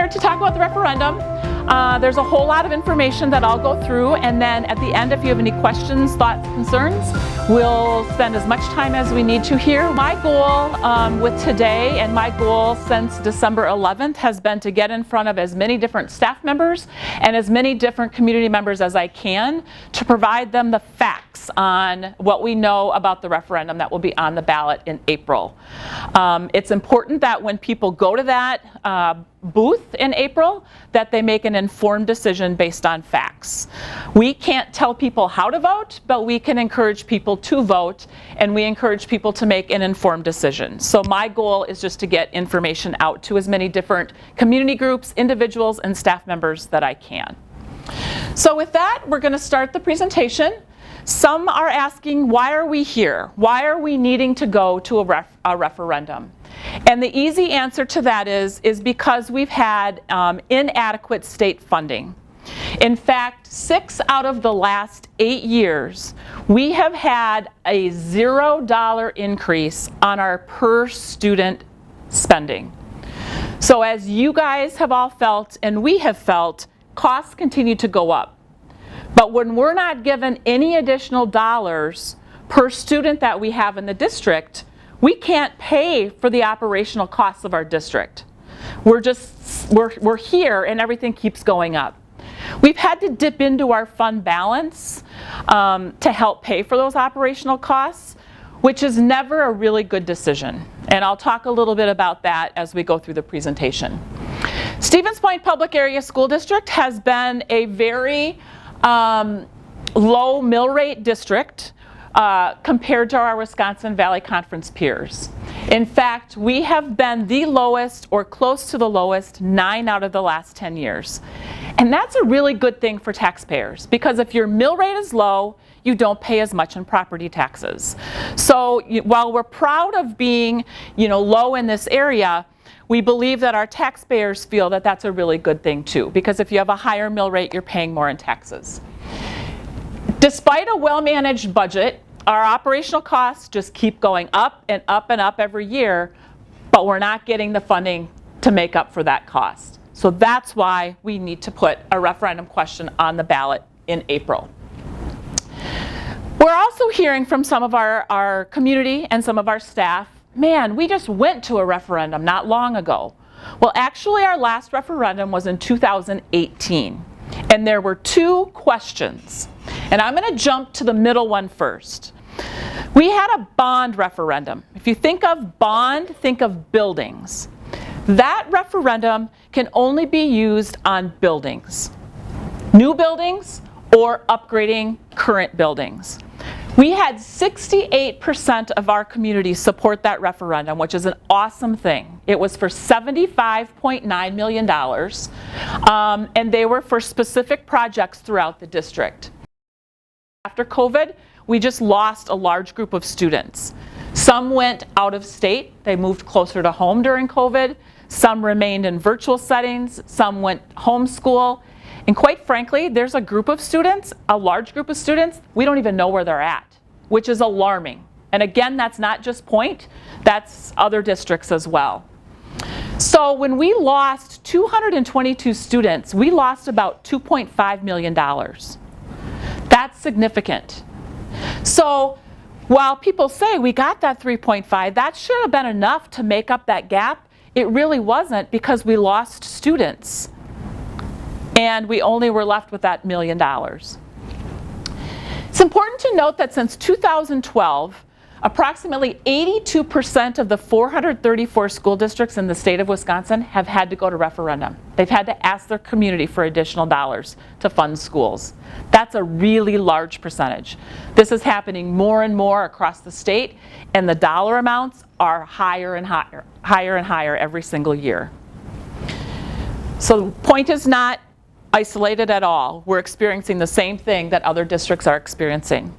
here to talk about the referendum. There's a whole lot of information that I'll go through, and then at the end, if you have any questions, thoughts, concerns, we'll spend as much time as we need to here. My goal with today, and my goal since December 11th, has been to get in front of as many different staff members and as many different community members as I can to provide them the facts on what we know about the referendum that will be on the ballot in April. It's important that when people go to that booth in April, that they make an informed decision based on facts. We can't tell people how to vote, but we can encourage people to vote, and we encourage people to make an informed decision. So my goal is just to get information out to as many different community groups, individuals, and staff members that I can. So with that, we're going to start the presentation. Some are asking, why are we here? Why are we needing to go to a referendum? And the easy answer to that is because we've had inadequate state funding. In fact, 6 out of the last 8 years, we have had a $0 increase on our per student spending. So as you guys have all felt, and we have felt, costs continue to go up. But when we're not given any additional dollars per student that we have in the district, we can't pay for the operational costs of our district. We're here and everything keeps going up. We've had to dip into our fund balance to help pay for those operational costs, which is never a really good decision. And I'll talk a little bit about that as we go through the presentation. Stevens Point Public Area School District has been a very low mill rate district compared to our Wisconsin Valley Conference peers. In fact, we have been the lowest or close to the lowest 9 out of the last 10 years. And that's a really good thing for taxpayers, because if your mill rate is low, you don't pay as much in property taxes. So while we're proud of being, low in this area, we believe that our taxpayers feel that that's a really good thing too, because if you have a higher mill rate, you're paying more in taxes. Despite a well-managed budget, our operational costs just keep going up and up and up every year, but we're not getting the funding to make up for that cost. So that's why we need to put a referendum question on the ballot in April. We're also hearing from some of our community and some of our staff, man, we just went to a referendum not long ago. Well, actually, our last referendum was in 2018, and there were 2 questions. And I'm going to jump to the middle one first. We had a bond referendum. If you think of bond, think of buildings. That referendum can only be used on buildings. New buildings or upgrading current buildings. We had 68% of our community support that referendum, which is an awesome thing. It was for $75.9 million, and they were for specific projects throughout the district. After COVID, we just lost a large group of students. Some went out of state. They moved closer to home during COVID. Some remained in virtual settings. Some went homeschool. And quite frankly, there's a group of students, a large group of students, we don't even know where they're at, which is alarming. And again, that's not just Point, that's other districts as well. So when we lost 222 students, we lost about $2.5 million. That's significant. So while people say we got that 3.5, that should have been enough to make up that gap. It really wasn't, because we lost students. And we only were left with that $1 million. It's important to note that since 2012, approximately 82% of the 434 school districts in the state of Wisconsin have had to go to referendum. They've had to ask their community for additional dollars to fund schools. That's a really large percentage. This is happening more and more across the state, and the dollar amounts are higher and higher every single year. So Point is not isolated at all. We're experiencing the same thing that other districts are experiencing.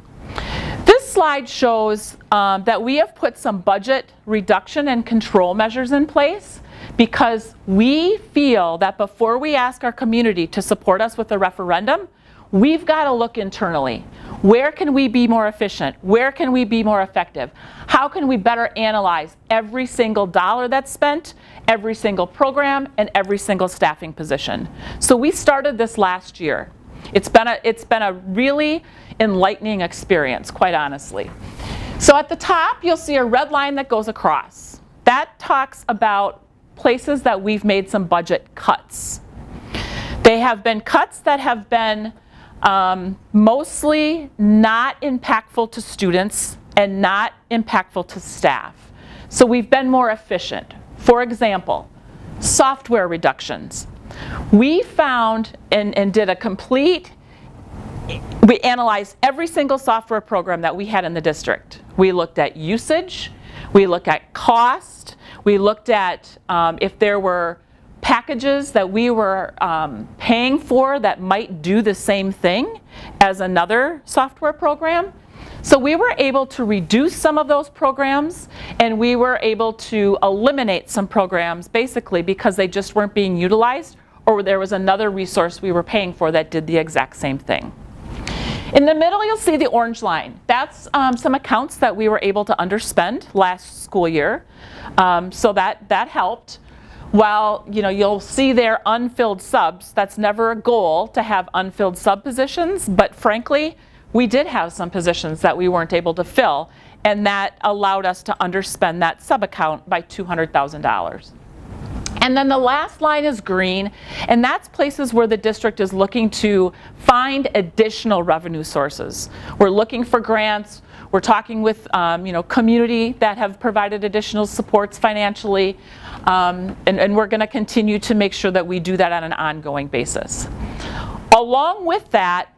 This slide shows that we have put some budget reduction and control measures in place because we feel that before we ask our community to support us with a referendum, we've got to look internally. Where can we be more efficient? Where can we be more effective? How can we better analyze every single dollar that's spent, every single program, and every single staffing position? So we started this last year. It's been a really enlightening experience, quite honestly. So at the top, you'll see a red line that goes across. That talks about places that we've made some budget cuts. They have been cuts that have been mostly not impactful to students and not impactful to staff. So we've been more efficient. For example, software reductions. We found and did a complete, we analyzed every single software program that we had in the district. We looked at usage, we looked at cost, we looked at if there were packages that we were paying for that might do the same thing as another software program. So we were able to reduce some of those programs, and we were able to eliminate some programs basically because they just weren't being utilized, or there was another resource we were paying for that did the exact same thing. In the middle, you'll see the orange line. That's some accounts that we were able to underspend last school year, so that helped. While you'll see there unfilled subs, that's never a goal to have unfilled sub positions, but frankly, we did have some positions that we weren't able to fill, and that allowed us to underspend that sub account by $200,000. And then the last line is green, and that's places where the district is looking to find additional revenue sources. We're looking for grants, we're talking with community that have provided additional supports financially, and we're going to continue to make sure that we do that on an ongoing basis. Along with that,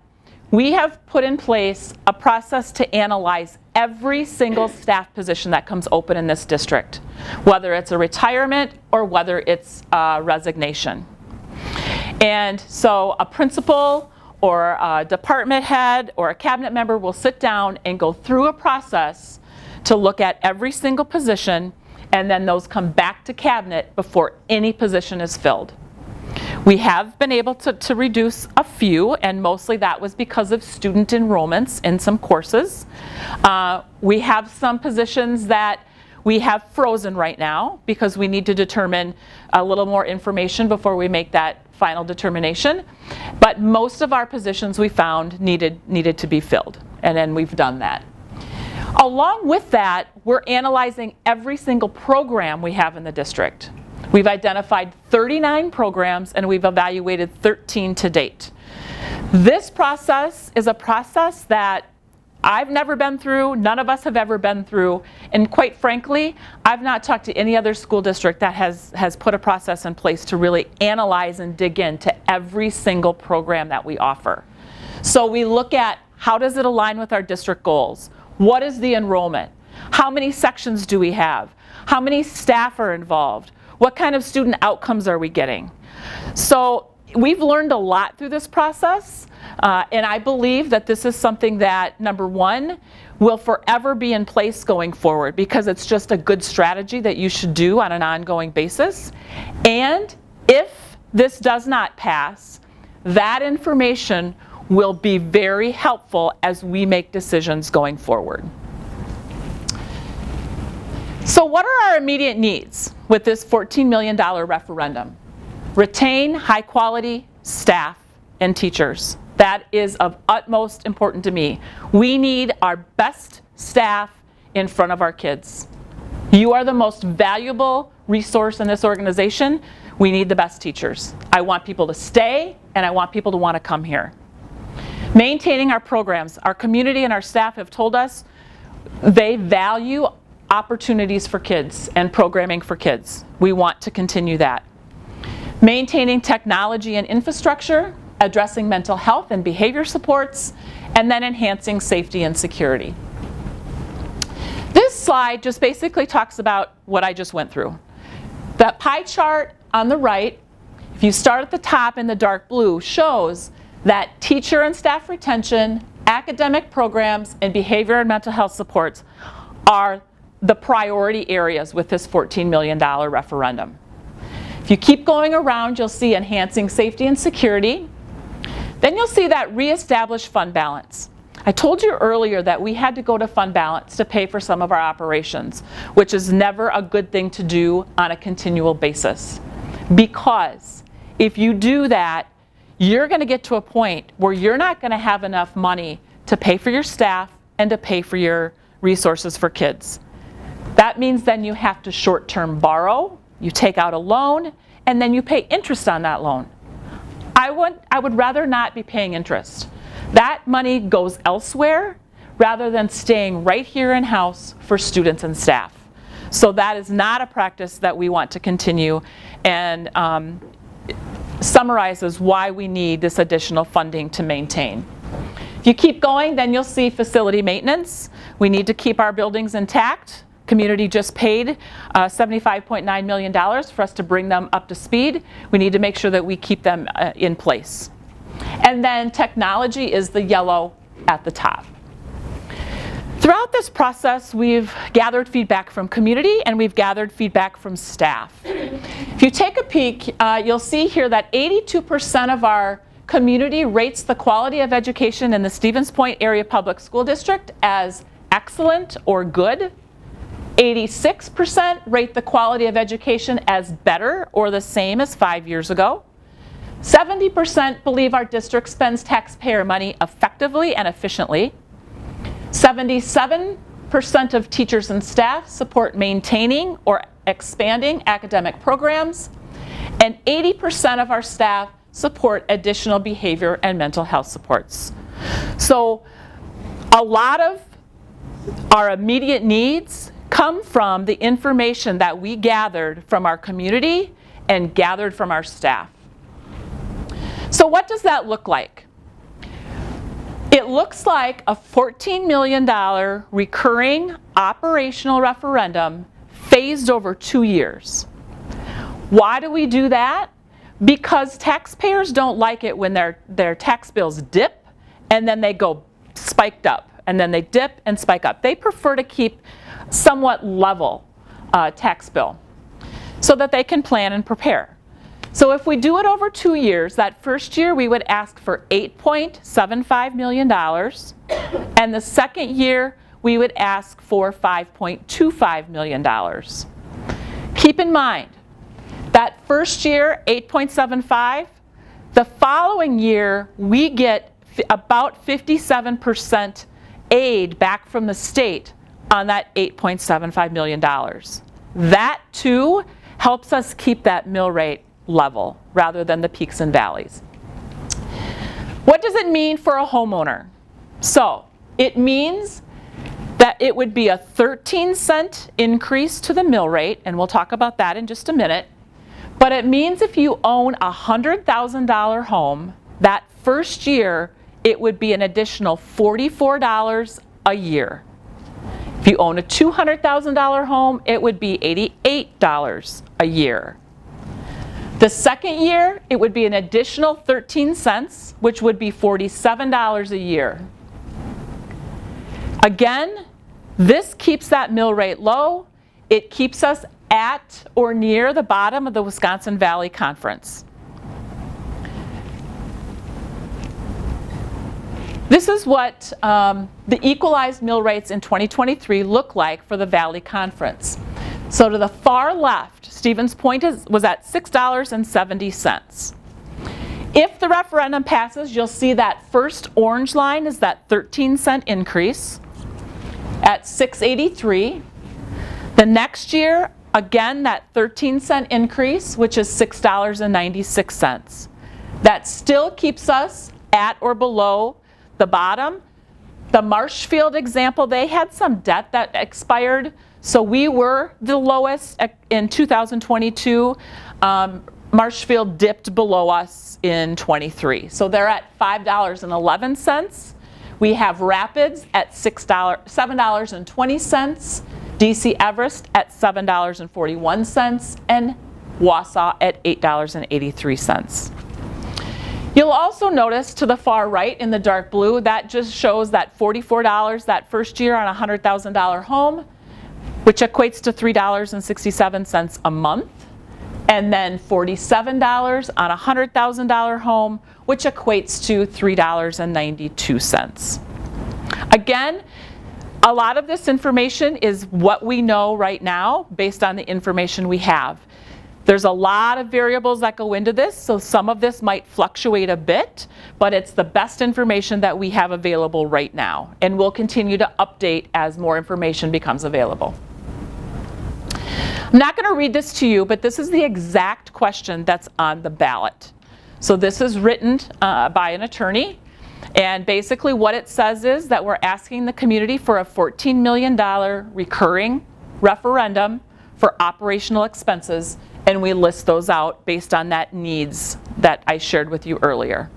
we have put in place a process to analyze every single staff position that comes open in this district, whether it's a retirement or whether it's a resignation. And so a principal or a department head or a cabinet member will sit down and go through a process to look at every single position, and then those come back to cabinet before any position is filled. We have been able to reduce a few, and mostly that was because of student enrollments in some courses. We have some positions that we have frozen right now because we need to determine a little more information before we make that final determination. But most of our positions we found needed to be filled, and then we've done that. Along with that, we're analyzing every single program we have in the district. We've identified 39 programs, and we've evaluated 13 to date. This process is a process that I've never been through, none of us have ever been through, and quite frankly, I've not talked to any other school district that has put a process in place to really analyze and dig into every single program that we offer. So we look at how does it align with our district goals? What is the enrollment? How many sections do we have? How many staff are involved? What kind of student outcomes are we getting? So we've learned a lot through this process, and I believe that this is something that, number one, will forever be in place going forward because it's just a good strategy that you should do on an ongoing basis. And if this does not pass, that information will be very helpful as we make decisions going forward. So what are our immediate needs with this $14 million referendum? Retain high quality staff and teachers. That is of utmost importance to me. We need our best staff in front of our kids. You are the most valuable resource in this organization. We need the best teachers. I want people to stay, and I want people to want to come here. Maintaining our programs. Our community and our staff have told us they value opportunities for kids and programming for kids. We want to continue that. Maintaining technology and infrastructure, addressing mental health and behavior supports, and then enhancing safety and security. This slide just basically talks about what I just went through. That pie chart on the right, if you start at the top in the dark blue, shows that teacher and staff retention, academic programs, and behavior and mental health supports are the priority areas with this $14 million referendum. If you keep going around, you'll see enhancing safety and security. Then you'll see that reestablish fund balance. I told you earlier that we had to go to fund balance to pay for some of our operations, which is never a good thing to do on a continual basis. Because if you do that, you're going to get to a point where you're not going to have enough money to pay for your staff and to pay for your resources for kids. That means then you have to short-term borrow, you take out a loan, and then you pay interest on that loan. I would rather not be paying interest. That money goes elsewhere rather than staying right here in-house for students and staff. So that is not a practice that we want to continue, and summarizes why we need this additional funding to maintain. If you keep going, then you'll see facility maintenance. We need to keep our buildings intact. Community just paid $75.9 million for us to bring them up to speed. We need to make sure that we keep them in place. And then technology is the yellow at the top. Throughout this process, we've gathered feedback from community and we've gathered feedback from staff. If you take a peek, you'll see here that 82% of our community rates the quality of education in the Stevens Point Area Public School District as excellent or good. 86% rate the quality of education as better or the same as 5 years ago. 70% believe our district spends taxpayer money effectively and efficiently. 77% of teachers and staff support maintaining or expanding academic programs. And 80% of our staff support additional behavior and mental health supports. So a lot of our immediate needs come from the information that we gathered from our community and gathered from our staff. So what does that look like? It looks like a $14 million recurring operational referendum phased over 2 years. Why do we do that? Because taxpayers don't like it when their tax bills dip and then they go spiked up, and then they dip and spike up. They prefer to keep somewhat level tax bill so that they can plan and prepare. So if we do it over 2 years, that first year we would ask for $8.75 million, and the second year we would ask for $5.25 million. Keep in mind, that first year, 8.75, the following year we get about 57% aid back from the state on that $8.75 million. That too helps us keep that mill rate level rather than the peaks and valleys. What does it mean for a homeowner? So it means that it would be a 13-cent increase to the mill rate, and we'll talk about that in just a minute. But it means if you own a $100,000 home, that first year it would be an additional $44 a year. If you own a $200,000 home, it would be $88 a year. The second year, it would be an additional 13 cents, which would be $47 a year. Again, this keeps that mill rate low. It keeps us at or near the bottom of the Wisconsin Valley Conference. This is what the equalized mill rates in 2023 look like for the Valley Conference. So to the far left, Stevens Point was at $6.70. If the referendum passes, you'll see that first orange line is that 13-cent increase at $6.83. The next year, again, that 13-cent increase, which is $6.96. That still keeps us at or below the bottom. The Marshfield example, they had some debt that expired, so we were the lowest in 2022. Marshfield dipped below us in 23. So they're at $5.11. We have Rapids at $7.20, DC Everest at $7.41, and Wausau at $8.83. You'll also notice to the far right in the dark blue, that just shows that $44 that first year on a $100,000 home, which equates to $3.67 a month. and then $47 on a $100,000 home, which equates to $3.92. Again, a lot of this information is what we know right now based on the information we have. There's a lot of variables that go into this, so some of this might fluctuate a bit, but it's the best information that we have available right now, and we'll continue to update as more information becomes available. I'm not going to read this to you, but this is the exact question that's on the ballot. So this is written by an attorney, and basically what it says is that we're asking the community for a $14 million recurring referendum for operational expenses, and we list those out based on that needs that I shared with you earlier.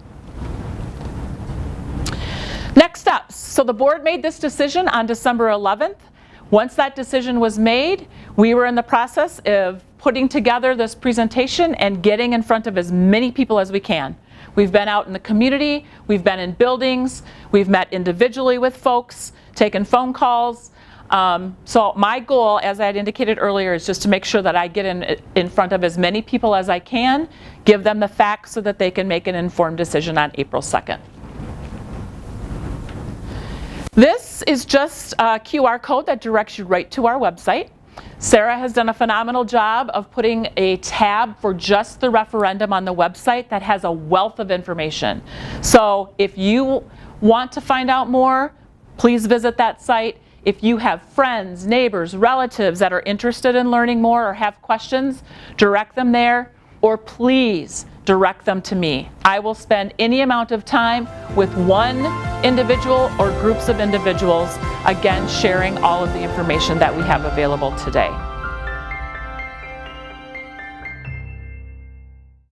Next steps. So the board made this decision on December 11th. Once that decision was made, we were in the process of putting together this presentation and getting in front of as many people as we can. We've been out in the community, we've been in buildings, we've met individually with folks, taken phone calls. So my goal, as I had indicated earlier, is just to make sure that I get in front of as many people as I can, give them the facts so that they can make an informed decision on April 2nd. This is just a QR code that directs you right to our website. Sarah has done a phenomenal job of putting a tab for just the referendum on the website that has a wealth of information. So if you want to find out more, please visit that site. If you have friends, neighbors, relatives that are interested in learning more or have questions, direct them there, or please direct them to me. I will spend any amount of time with one individual or groups of individuals, again, sharing all of the information that we have available today.